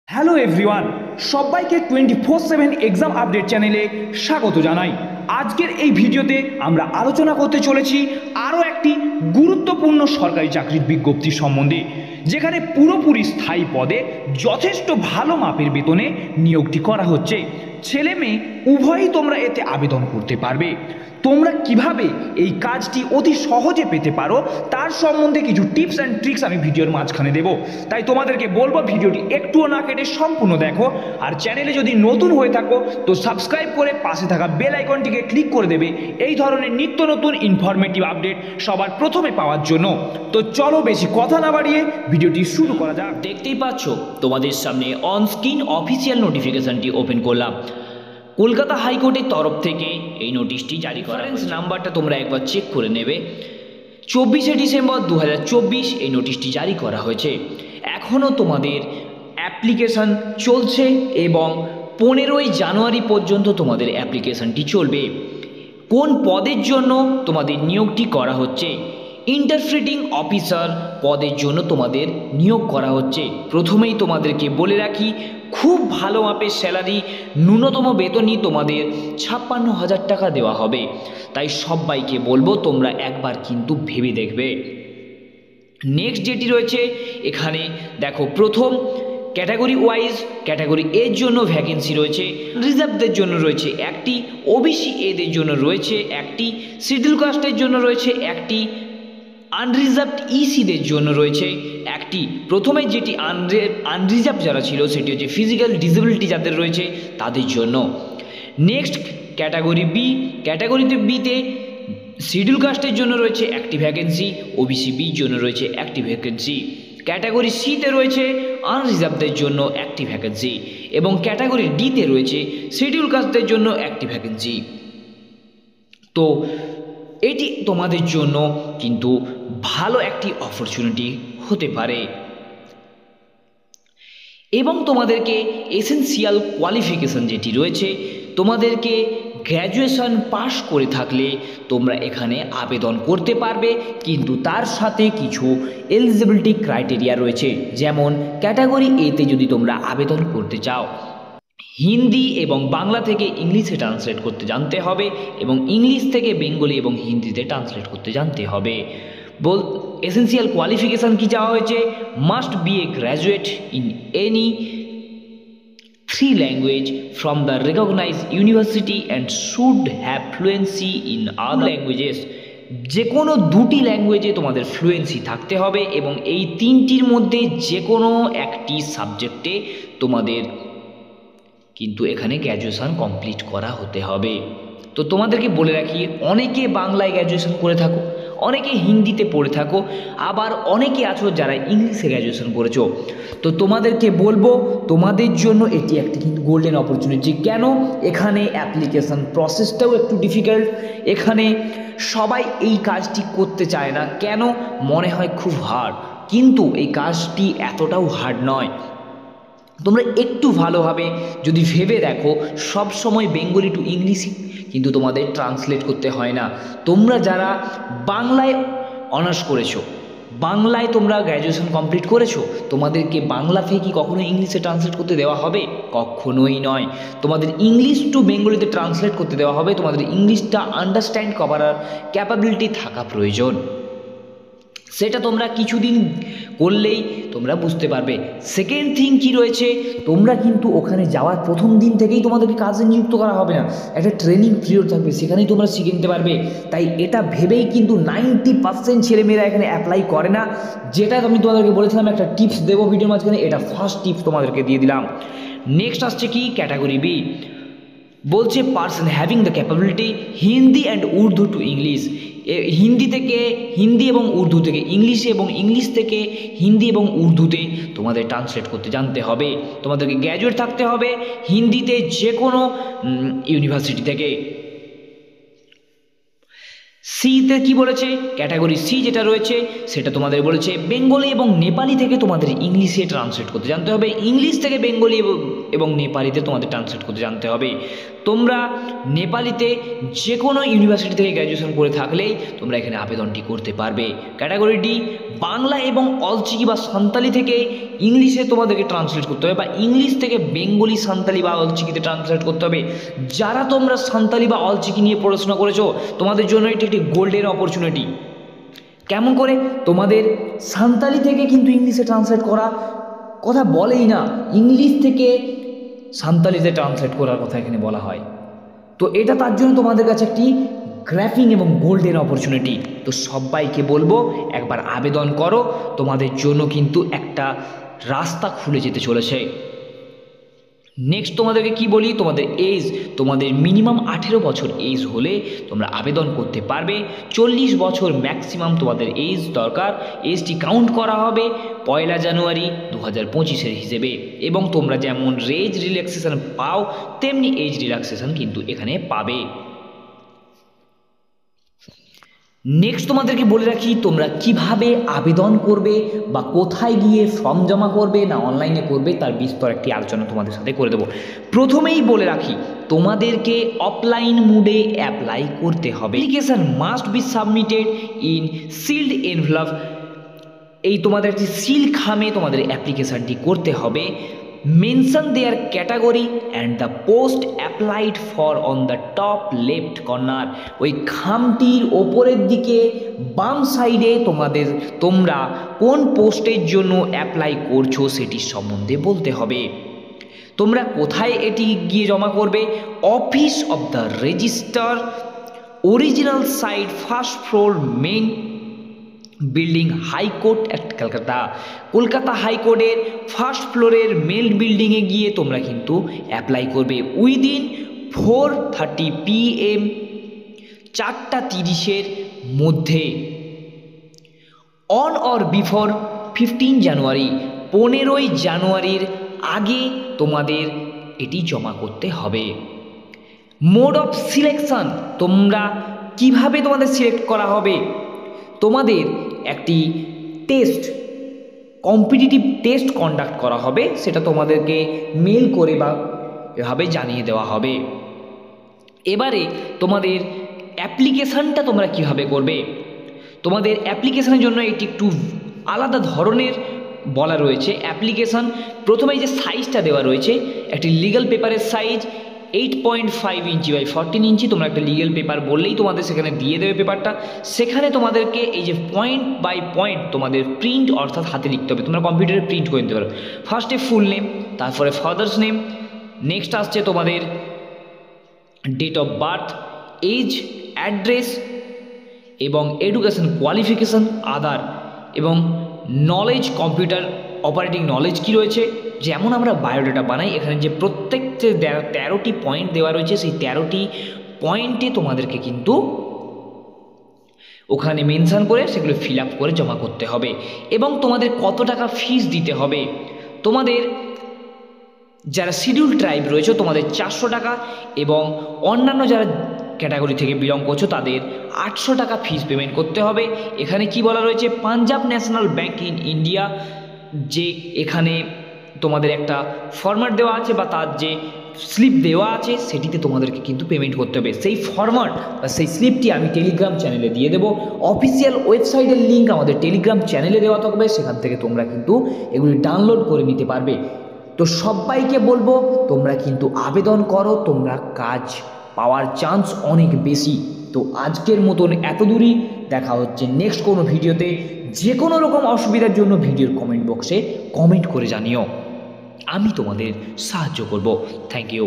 Hello everyone, সবাইকে 24/7 exam update চ্যানেলে স্বাগত জানাই। আজকের এই ভিডিওতে আমরা আলোচনা করতে চলেছি আরও একটি গুরুত্বপূর্ণ সরকারি চাকরির বিজ্ঞপ্তি সম্বন্ধে, যেখানে পুরোপুরি স্থায়ী পদে যথেষ্ট ভালো মাপের বেতনে নিয়োগটি করা হচ্ছে। ছেলে মেয়ে উভয়ই তোমরা এতে আবেদন করতে পারবে। তোমরা কিভাবে এই কাজটি অতি সহজে পেতে পারো তার সম্বন্ধে কিছু টিপস অ্যান্ড ট্রিক্স আমি ভিডিওর মাঝখানে দেবো। তাই তোমাদেরকে বলবো ভিডিওটি একটুও না কেটে সম্পূর্ণ দেখো। আর চ্যানেলে যদি নতুন হয়ে থাকো তো সাবস্ক্রাইব করে পাশে থাকা বেল আইকনটিকে ক্লিক করে দেবে এই ধরনের নিত্য নতুন ইনফরমেটিভ আপডেট সবার প্রথমে পাওয়ার জন্য। তো চলো বেশি কথা না বাড়িয়ে ভিডিওটি শুরু করা যাক। দেখতেই পাচ্ছ তোমাদের সামনে অন স্ক্রিন অফিসিয়াল নোটিফিকেশনটি ওপেন করলাম। কলকাতা হাইকোর্টের তরফ থেকে এই নোটিশটি জারি করা। রেফারেন্স নাম্বারটা তোমরা একবার চেক করে নেবে। 24শে ডিসেম্বর 2024 এই নোটিশটি জারি করা হয়েছে। এখনও তোমাদের অ্যাপ্লিকেশন চলছে এবং 15ই জানুয়ারি পর্যন্ত তোমাদের অ্যাপ্লিকেশনটি চলবে। কোন পদের জন্য তোমাদের নিয়োগটি করা হচ্ছে? ইন্টারপ্রিটিং অফিসার পদের জন্য তোমাদের নিয়োগ করা হচ্ছে। প্রথমেই তোমাদেরকে বলে রাখি, খুব ভালো মাপের স্যালারি, ন্যূনতম বেতনই তোমাদের 56,000 টাকা দেওয়া হবে। তাই সবাইকে বলবো তোমরা একবার কিন্তু ভেবে দেখবে। নেক্সট যেটি রয়েছে এখানে দেখো, প্রথম ক্যাটাগরি ওয়াইজ ক্যাটাগরি এর জন্য ভ্যাকেন্সি রয়েছে, রিজার্ভদের জন্য রয়েছে একটি, ওবিসি এদের জন্য রয়েছে একটি, শিডিউল কাস্টের জন্য রয়েছে একটি, আনরিজার্ভড ইসিদের জন্য রয়েছে একটি। প্রথমে যেটি আনরিজার্ভ যারা ছিল সেটি হচ্ছে ফিজিক্যাল ডিসেবিলিটি যাদের রয়েছে তাদের জন্য। নেক্সট ক্যাটাগরি বি, ক্যাটাগরিতে বিতে শিডিউল কাস্টের জন্য রয়েছে একটি ভ্যাকেন্সি, ওবিসি বির জন্য রয়েছে একটি ভ্যাকেন্সি। ক্যাটাগরি সিতে রয়েছে আনরিজার্ভদের জন্য একটি ভ্যাকেন্সি এবং ক্যাটাগরি ডিতে রয়েছে শিডিউল কাস্টদের জন্য একটি ভ্যাকেন্সি। তো এটি তোমাদের জন্য কিন্তু ভালো একটি অপরচুনিটি হতে পারে এবং তোমাদেরকে এসেনশিয়াল কোয়ালিফিকেশন যেটি রয়েছে, তোমাদেরকে গ্র্যাজুয়েশন পাস করে থাকলে তোমরা এখানে আবেদন করতে পারবে, কিন্তু তার সাথে কিছু এলিজিবিলিটি ক্রাইটেরিয়া রয়েছে। যেমন ক্যাটাগরি এতে যদি তোমরা আবেদন করতে চাও, হিন্দি এবং বাংলা থেকে ইংলিশে ট্রান্সলেট করতে জানতে হবে এবং ইংলিশ থেকে বেঙ্গলি এবং হিন্দিতে ট্রান্সলেট করতে জানতে হবে। এসেনশিয়াল কোয়ালিফিকেশান কি চাওয়া হয়েছে? Must B A graduate in any 3 language from the recognized university and should have fluency in other languages. যে কোনো 2টি ল্যাঙ্গুয়েজে তোমাদের ফ্লুয়েন্সি থাকতে হবে এবং এই 3টির মধ্যে যে কোনো একটি সাবজেক্টে তোমাদের কিন্তু এখানে গ্র্যাজুয়েশন কমপ্লিট করা হতে হবে। তো তোমাদেরকে বলে রাখি, অনেকে বাংলায় গ্র্যাজুয়েশন করে থাকো, অনেকে হিন্দিতে পড়ে থাকো, আবার অনেকে আছো যারা ইংলিশে গ্র্যাজুয়েশন করেছো। তো তোমাদেরকে বলবো তোমাদের জন্য এটি একটি কিন্তু গোল্ডেন অপরচুনিটি। কেন? এখানে অ্যাপ্লিকেশন প্রসেসটাও একটু ডিফিকাল্ট, এখানে সবাই এই কাজটি করতে চায় না। কেন? মনে হয় খুব হার্ড, কিন্তু এই কাজটি এতটাও হার্ড নয়। তোমরা একটু ভালোভাবে যদি ভেবে দেখো, সব সময় বেঙ্গলি টু ইংলিশই কিন্তু তোমাদের ট্রান্সলেট করতে হয় না। তোমরা যারা বাংলায় অনার্স করেছো, বাংলায় তোমরা গ্র্যাজুয়েশন কমপ্লিট করেছো, তোমাদেরকে বাংলা থেকে কি কখনো ইংলিশে ট্রান্সলেট করতে দেওয়া হবে? কখনোই নয়। তোমাদের ইংলিশ টু বেঙ্গলিতে ট্রান্সলেট করতে দেওয়া হবে। তোমাদের ইংলিশটা আন্ডারস্ট্যান্ড করার ক্যাপাবিলিটি থাকা প্রয়োজন। সেটা তোমরা কিছুদিন করলেই তোমরা বুঝতে পারবে। সেকেন্ড থিং কি রয়েছে, তোমরা কিন্তু ওখানে যাওয়ার প্রথম দিন থেকেই তোমাদেরকে কাজে নিযুক্ত করা হবে না, একটা ট্রেনিং পিরিয়ড থাকবে, সেখানেই তোমরা শিখে নিতে পারবে। তাই এটা ভেবেই কিন্তু 90% ছেলেমেয়েরা এখানে অ্যাপ্লাই করে না। যেটা আমি তোমাদেরকে বলেছিলাম একটা টিপস দেবো ভিডিওর মাঝখানে, এটা ফার্স্ট টিপস তোমাদেরকে দিয়ে দিলাম। নেক্সট আসছে কি, ক্যাটাগরি বি বলছে person having the capability Hindi and Urdu to English. Hindi থেকে হিন্দি এবং উর্দু থেকে ইংলিশে এবং ইংলিশ থেকে হিন্দি এবং উর্দুতে তোমাদের ট্রান্সলেট করতে জানতে হবে। তোমাদেরকে গ্র্যাজুয়েট থাকতে হবে হিন্দিতে যে কোনো ইউনিভার্সিটি থেকে। সিতে কি বলেছে, ক্যাটাগরি সি যেটা রয়েছে সেটা তোমাদের বলেছে বেঙ্গলি এবং নেপালি থেকে তোমাদের ইংলিশে ট্রান্সলেট করতে জানতে হবে, ইংলিশ থেকে বেঙ্গলি এবং নেপালিতে তোমাদের ট্রান্সলেট করতে জানতে হবে। তোমরা নেপালিতে যে কোনো ইউনিভার্সিটি থেকে গ্র্যাজুয়েশন করে থাকলেই তোমরা এখানে আবেদনটি করতে পারবে। ক্যাটাগরি ডি বাংলা এবং অলচিকি বা সান্তালি থেকে ইংলিশে তোমাদেরকে ট্রান্সলেট করতে হবে, বা ইংলিশ থেকে বেঙ্গলি সান্তালি বা অলচিকিতে ট্রান্সলেট করতে হবে। যারা তোমরা সান্তালি বা অলচিকি নিয়ে পড়াশোনা করেছো তোমাদের জন্য এটি একটি গোল্ডেন অপরচুনিটি। কেমন করে? তোমাদের সান্তালি থেকে কিন্তু ইংলিশে ট্রান্সলেট করা কথা বলেই না, ইংলিশ থেকে সান্তালিতে ট্রান্সলেট করার কথা এখানে বলা হয়। তো এটা তার জন্য তোমাদের কাছে একটি গ্র্যাফিং এবং গোল্ডেন অপরচুনিটি। তো সবাইকে বলবো একবার আবেদন করো, তোমাদের জন্য কিন্তু একটা রাস্তা খুলে যেতে চলেছে। নেক্সট তোমাদেরকে কি বলি, তোমাদের এজ, তোমাদের মিনিমাম 18 বছর এজ হলে তোমরা আবেদন করতে পারবে। 40 বছর ম্যাক্সিমাম তোমাদের এজ দরকার। এজটি কাউন্ট করা হবে 1 জানুয়ারি 2025 হিসেবে, এবং তোমরা যেমন এজ রিল্যাক্সেশন পাও তেমনি এজ রিল্যাক্সেশন কিন্তু এখানে পাবে। নেক্সট তোমাদেরকে বলে রাখি তোমরা কিভাবে আবেদন করবে বা কোথায় গিয়ে ফর্ম জমা করবে না অনলাইনে করবে তার বিস্তর একটি আলোচনা তোমাদের সাথে করে দেবো। প্রথমেই বলে রাখি তোমাদেরকে অফলাইন মোডে অ্যাপ্লাই করতে হবে। Application must be submitted in sealed envelope. এই তোমাদের একটি সিল খামে তোমাদের অ্যাপ্লিকেশনটি করতে হবে। Mention their category and the post applied for on the top left corner. ওই খামটির ওপরের দিকে বাম সাইডে তোমরা কোন পোস্টের জন্য অ্যাপ্লাই করছো সেটির সম্বন্ধে বলতে হবে। তোমরা কোথায় এটি গিয়ে জমা করবে? Office of the registrar, original side, first floor, main building, high court at Kolkata. Kolkata হাইকোর্টের ফার্স্ট ফ্লোরের মেল বিল্ডিংয়ে গিয়ে তোমরা কিন্তু অ্যাপ্লাই করবে উইদিন 4:30 PM, 4:30 মধ্যে। অন অর বিফোর 15 জানুয়ারি, 15 জানুয়ারির আগে তোমাদের এটি জমা করতে হবে। মোড অফ সিলেকশন, তোমরা কিভাবে তোমাদের সিলেক্ট করা হবে? তোমাদের একটি টেস্ট, কম্পিটিটিভ টেস্ট কন্ডাক্ট করা হবে, সেটা তোমাদেরকে মেল করে বা এভাবে জানিয়ে দেওয়া হবে। এবারে তোমাদের অ্যাপ্লিকেশানটা তোমরা কিভাবে করবে? তোমাদের অ্যাপ্লিকেশানের জন্য এটি একটু আলাদা ধরনের বলা রয়েছে। অ্যাপ্লিকেশান প্রথমেই যে সাইজটা দেওয়া রয়েছে, একটি লিগ্যাল পেপারের সাইজ 8.5 ইঞ্চি বাই 14 ইঞ্চি। তোমরা একটা লিগ্যাল পেপার বললেই তোমাদের সেখানে দিয়ে দেবে পেপারটা। সেখানে তোমাদেরকে এই যে পয়েন্ট বাই পয়েন্ট তোমাদের প্রিন্ট অর্থাৎ হাতে লিখতে হবে, তোমরা কম্পিউটারে প্রিন্ট করে নিতে পারো। ফার্স্টে ফুল নেম, তারপরে ফাদার্স নেম, নেক্সট আসছে তোমাদের date of birth, age, address এবং এডুকেশন কোয়ালিফিকেশান, আদার এবং নলেজ, কম্পিউটার অপারেটিং নলেজ কি রয়েছে। যেমন আমরা বায়োডাটা বানাই, এখানে যে প্রত্যেক যে 13টি পয়েন্ট দেওয়া রয়েছে সেই 13টি পয়েন্টে তোমাদেরকে কিন্তু ওখানে মেনশন করে সেগুলো ফিল আপ করে জমা করতে হবে। এবং তোমাদের কত টাকা ফিস দিতে হবে? তোমাদের যারা শিডিউল ট্রাইব রয়েছে তোমাদের 400 টাকা, এবং অন্যান্য যারা ক্যাটাগরি থেকে বিলং করছো তাদের 800 টাকা ফিস পেমেন্ট করতে হবে। এখানে কি বলা রয়েছে? Punjab national bank in India, যে এখানে তোমাদের একটা ফরম্যাট দেওয়া আছে বা তার যে স্লিপ দেওয়া আছে সেটিতে তোমাদেরকে কিন্তু পেমেন্ট করতে হবে। সেই ফরম্যাট বা সেই স্লিপটি আমি টেলিগ্রাম চ্যানেলে দিয়ে দেবো। অফিসিয়াল ওয়েবসাইটের লিঙ্ক আমাদের টেলিগ্রাম চ্যানেলে দেওয়া থাকবে, সেখান থেকে তোমরা কিন্তু এগুলি ডাউনলোড করে নিতে পারবে। তো সবাইকে বলবো তোমরা কিন্তু আবেদন করো, তোমরা কাজ পাওয়ার চান্স অনেক বেশি। তো আজকের মতন এত দূরই, দেখা হচ্ছে নেক্সট কোনো ভিডিওতে। যে কোনো রকম অসুবিধার জন্য ভিডিওর কমেন্ট বক্সে কমেন্ট করে জানিও, আমি তোমাদের সাহায্য করব। Thank you.